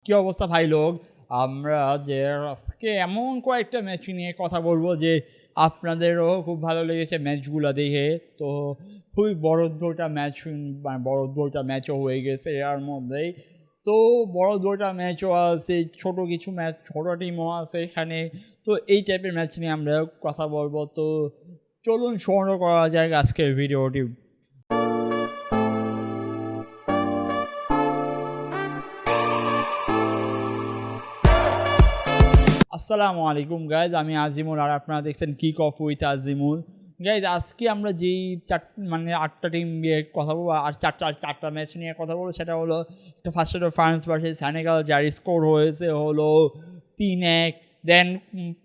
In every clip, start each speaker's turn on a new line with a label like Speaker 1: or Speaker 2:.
Speaker 1: কি অবস্থা ভাই লোক? আমরা যে আজকে এমন কয়েকটা ম্যাচ নিয়ে কথা বলব যে আপনাদেরও খুব ভালো লেগেছে ম্যাচগুলা দেখে। তো খুবই বড়-ধরটা ম্যাচ বড়-ধরটা ম্যাচও হয়ে গেছে এর মধ্যেই। তো বড়-ধরটা ম্যাচও আছে, ছোট কিছু ম্যাচ, ছোট টিমও আছে এখানে। তো এই টাইপের ম্যাচ নিয়ে আমরা কথা বলব। তো চলুন শুরু করা যাক আজকের ভিডিওটি। আসসালামু আলাইকুম গাইজ, আমি আজিমুল আর আপনারা দেখছেন kick off with Azimul. Guys আজকে আমরা যেই মানে 8টা টিম নিয়ে কথা বলবো আর চারটা ম্যাচ নিয়ে কথা বলবো, সেটা হলো একটা ফার্স্ট হলো ফ্রান্স ভার্সেস সেনেগাল, যার স্কোর হয়েছে হলো 3-1। দেন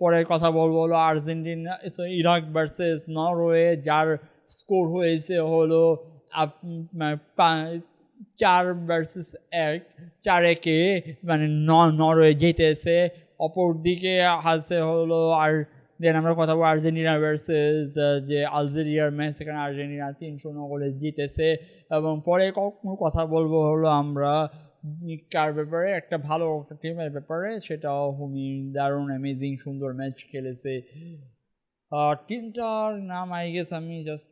Speaker 1: পরের কথা বলবো হলো আর্জেন্টিনা ইরাক ভার্সেস নরওয়ে, যার স্কোর হয়েছে হলো 4-1, 4-1-এ মানে নরওয়ে জিতেছে। অপরদিকে আছে হলো আর দেন আমরা কথা বলবো আর্জেন্টিনা ভার্সেস যে আলজেরিয়ার ম্যাচ, সেখানে আর্জেন্টিনা 3-0 গোলে জিতেছে। এবং পরে কথা বলবো হলো আমরা কার ব্যাপারে, একটা ভালো একটা টিমের ব্যাপারে, সেটাও খুবই দারুণ অ্যামেজিং সুন্দর ম্যাচ খেলেছে। টিমটার নাম আই গেস আমি just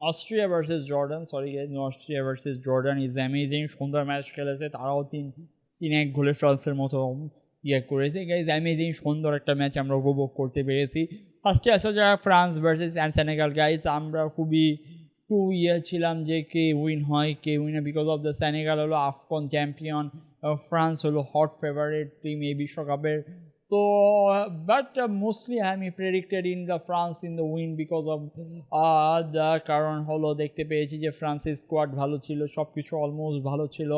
Speaker 1: Austria versus Jordan, sorry guys, Austria versus Jordan is amazing সুন্দর ম্যাচ খেলেছে। তারাও 3-1 গোলে ফ্রান্সের মতো করেছে। গাইজ অ্যামেজিং সুন্দর একটা ম্যাচ আমরা উপভোগ করতে পেরেছি। ফার্স্টে আসা যাক ফ্রান্স ভার্সেস সেনেগাল। গাইজ আমরা খুবই ছিলাম যে কে উইন হয় কে উইন হয়, বিকজ অফ দ্য সেনেগাল হলো আফকন চ্যাম্পিয়ন, ফ্রান্স হলো হট ফেভারিট টিম এই বিশ্বকাপের। তো বাট মোস্টলি আমি predicted in the France in the win, because of the কারণ হলো দেখতে পেয়েছি যে ফ্রান্সের স্কোয়াড ভালো ছিল, সব কিছু অলমোস্ট ভালো ছিল।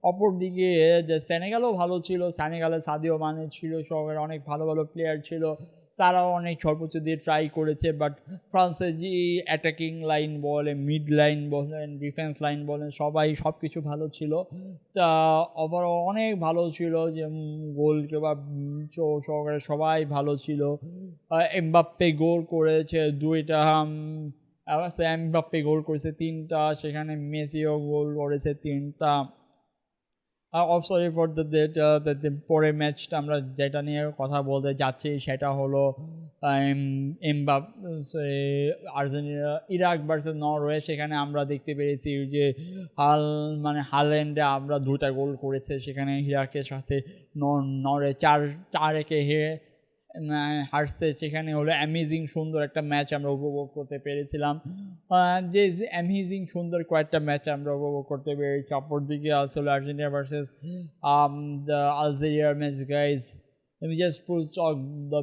Speaker 1: অপরদিকে যে সেনেগালও ভালো ছিল, সেনেগালের সাদিও মানে ছিল, সবের অনেক ভালো ভালো প্লেয়ার ছিল, তারাও অনেক সর্বোচ্চ দিয়ে ট্রাই করেছে। বাট ফ্রান্সের যে অ্যাটাকিং লাইন বলেন, মিড লাইন বলেন, ডিফেন্স লাইন বলেন, সব কিছু ভালো ছিল। তা ওভারঅল অনেক ভালো ছিল, যে গোল কিংবা সহকারে সবাই ভালো ছিল। এমবাপ্পে গোল করেছে 2টা, এমবাপ্পে গোল করেছে 3টা, সেখানে মেসিও গোল করেছে 3টা। সরি ফর দ্য পরের ম্যাচটা আমরা যেটা নিয়ে কথা বলতে যাচ্ছি সেটা হলো আর্জেন্টিনা ইরাক ভার্সেস নরওয়ে। সেখানে আমরা দেখতে পেরেছি যে হাল্যান্ডে আমরা 2টা গোল করেছে, সেখানে ইরাকের সাথে নরওয়ে 4-1 হারছে। সেখানে হলো অ্যামেজিং সুন্দর একটা ম্যাচ আমরা উপভোগ করতে পেরেছিলাম। যে অ্যামেজিং সুন্দর কয়েকটা ম্যাচ আমরা উপভোগ করতে পেরেছি। অপরদিকে আসলে আর্জেন্টিনা ভার্সেস দ্য আলজেরিয়ার ম্যাচ। গাইজ আমি just full chalk the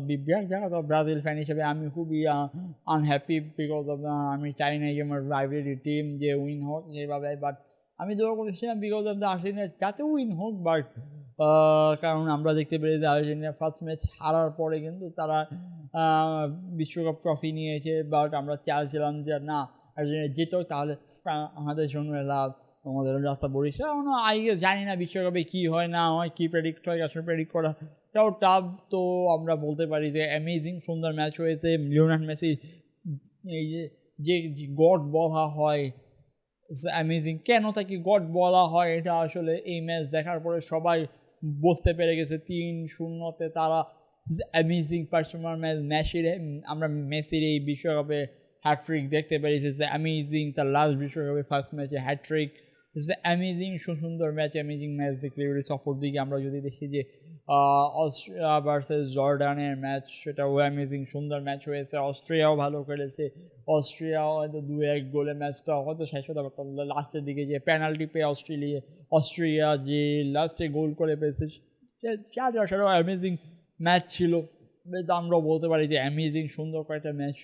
Speaker 1: Brazil fan হিসেবে আমি খুবই আনহ্যাপি, বিকজ অফ আমি চাই না যে আমার রাইভালরি টিম যে উইন হোক সেভাবে। বাট আমি দোয়া করেছিলাম বিকজ অফ দ্য আর্জেন্টিনা যাতে উইন হোক। বাট কারণ আমরা দেখতে পেরেছি যে আর্জেন্টিনা ফার্স্ট ম্যাচ হারার পরে কিন্তু তারা বিশ্বকাপ ট্রফি নিয়েছে। বাট আমরা চাইছিলাম যে না, আর্জেন্টিনা জিতো, তাহলে আমাদের জন্য লাভ, আমাদের রাস্তা বরিশাল। আই গেস জানি না বিশ্বকাপে কী হয় না হয়, কী প্রেডিক্ট হয়, আসলে প্রেডিক্ট করাটাও টাফ। তো আমরা বলতে পারি যে অ্যামেজিং সুন্দর ম্যাচ হয়েছে। লিওনেল মেসি এই যে গড বলা হয়, অ্যামেজিং কেন তাকে গড বলা হয়, এটা আসলে এই ম্যাচ দেখার পরে সবাই বুঝতে পেরে গেছে। 3-0 তারা অ্যামেজিং পারফরম্যান্স আমরা মেসির এই বিশ্বকাপে হ্যাট্রিক দেখতে পেরেছি। যে অ্যামেজিং তার লাস্ট বিশ্বকাপে ফার্স্ট ম্যাচে হ্যাট্রিক, অ্যামেজিং সুন্দর ম্যাচ, অ্যামেজিং ম্যাচ দেখতে পেরেছি। অপরদিকে আমরা যদি দেখি যে অস্ট্রিয়া ভার্সেস জর্ডানের ম্যাচ, সেটাও অ্যামেজিং সুন্দর ম্যাচ হয়েছে। অস্ট্রিয়াও ভালো খেলেছে, অস্ট্রিয়াও হয়তো 2-1 গোলে ম্যাচটা হয়তো শেষ হতে পারত। লাস্টের দিকে যে পেনাল্টি পেয়ে অস্ট্রিয়া যে লাস্টে গোল করে পেয়েছে, সেটাও অ্যামেজিং ম্যাচ ছিল। আমরাও বলতে পারি যে অ্যামেজিং সুন্দর কয়েকটা ম্যাচ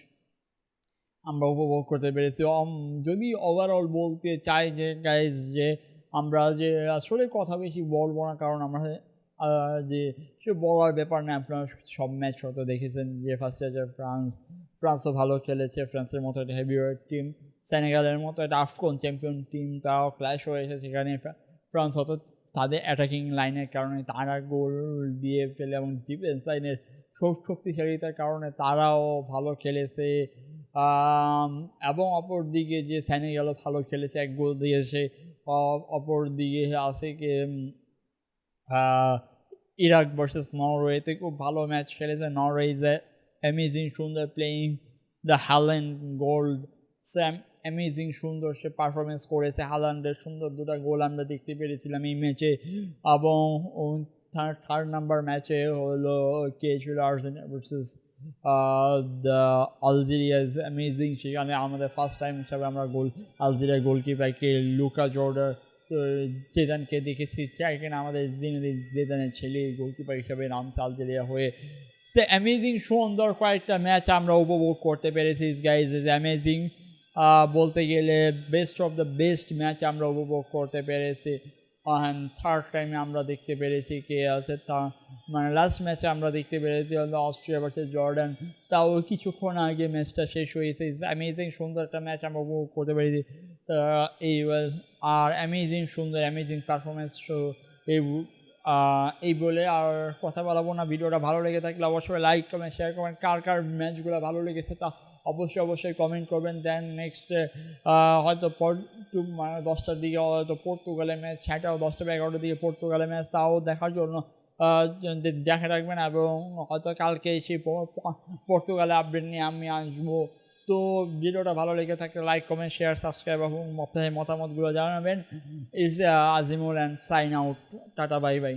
Speaker 1: আমরা উপভোগ করতে পেরেছি। যদি ওভারঅল বলতে চাই যে গাইজ, যে আমরা যে আসলে কথা বেশি বলবো না, কারণ আমরা যে সে বলার ব্যাপার না। আপনারা সব ম্যাচ হয়তো দেখেছেন যে ফার্স্টে যে ফ্রান্সও ভালো খেলেছে, ফ্রান্সের মতো একটা হেভিওয়েট টিম, সেনেগালের মতো একটা আফকন চ্যাম্পিয়ন টিম, তারাও ক্ল্যাশ হয়েছে। সেখানে ফ্রান্স হয়তো তাদের অ্যাটাকিং লাইনের কারণে তারা গোল দিয়ে ফেলে এবং ডিফেন্স লাইনের শক্তিশালিতার কারণে তারাও ভালো খেলেছে। এবং অপরদিকে যে সেনেগালও ভালো খেলেছে, ১ গোল দিয়েছে। অপরদিকে আছে কি আহ, ইরাক ভার্সেস নরওয়েতে খুব ভালো ম্যাচ খেলেছে। নরওয়ে ইজ অ্যামেজিং সুন্দর প্লেয়িং দ্য হ্যালেন্ড গোল্ড, অ্যামেজিং সুন্দর সে পারফরমেন্স করেছে। হালান্ডের সুন্দর 2টা গোল আমরা দেখতে পেরেছিলাম এই ম্যাচে। এবং থার্ড নাম্বার ম্যাচে হলো কে ছিল Argentina versus the Algeria is amazing, সেখানে আমাদের ফার্স্ট টাইম হিসাবে আমরা আলজেরিয়ার গোলকিপারকে লুকা জর্ডার জেদানকে দেখেছি, সেখানে আমাদের জিনেদিন জিদানের ছেলে গোলকিপার হিসাবে নামছে আলজেরিয়া হয়ে। সে অ্যামেজিং সুন্দর কয়েকটা ম্যাচ আমরা উপভোগ করতে পেরেছি। গাইজ ইজ অ্যামেজিং, বলতে গেলে best of the best match আমরা উপভোগ করতে পেরেছি। অ্যান্ড থার্ড টাইমে আমরা দেখতে পেরেছি কে আছে তা, মানে লাস্ট ম্যাচে আমরা দেখতে পেরেছি অস্ট্রিয়া ভার্সেস জর্ডান, তাও কিছুক্ষণ আগে ম্যাচটা শেষ হয়েছে। ইজ অ্যামেজিং সুন্দর একটা ম্যাচ আমরা উপভোগ করতে পেরেছি। এই আর অ্যামেজিং সুন্দর অ্যামেজিং পারফরমেন্স এই এই বলে আর কথা বলাবো না। ভিডিওটা ভালো লেগে থাকলে অবশ্যই লাইক কমেন্ট শেয়ার করবেন। কার কার ম্যাচগুলো ভালো লেগেছে তা অবশ্যই কমেন্ট করবেন। দেন নেক্সট হয়তো 10টার দিকে হয়তো পর্তুগালের ম্যাচ, সেটাও 10টা বা 11টার দিকে পর্তুগালের ম্যাচ, তাও দেখার জন্য দেখে রাখবেন। এবং হয়তো কালকে সেই পর্তুগালের আপডেট নিয়ে আমি আসবো। তো ভিডিওটা ভালো লেগে থাকলে লাইক কমেন্ট শেয়ার সাবস্ক্রাইব এবং আপনাদের মতামতগুলো জানাবেন। Is Azimul and sign out, tata bye by.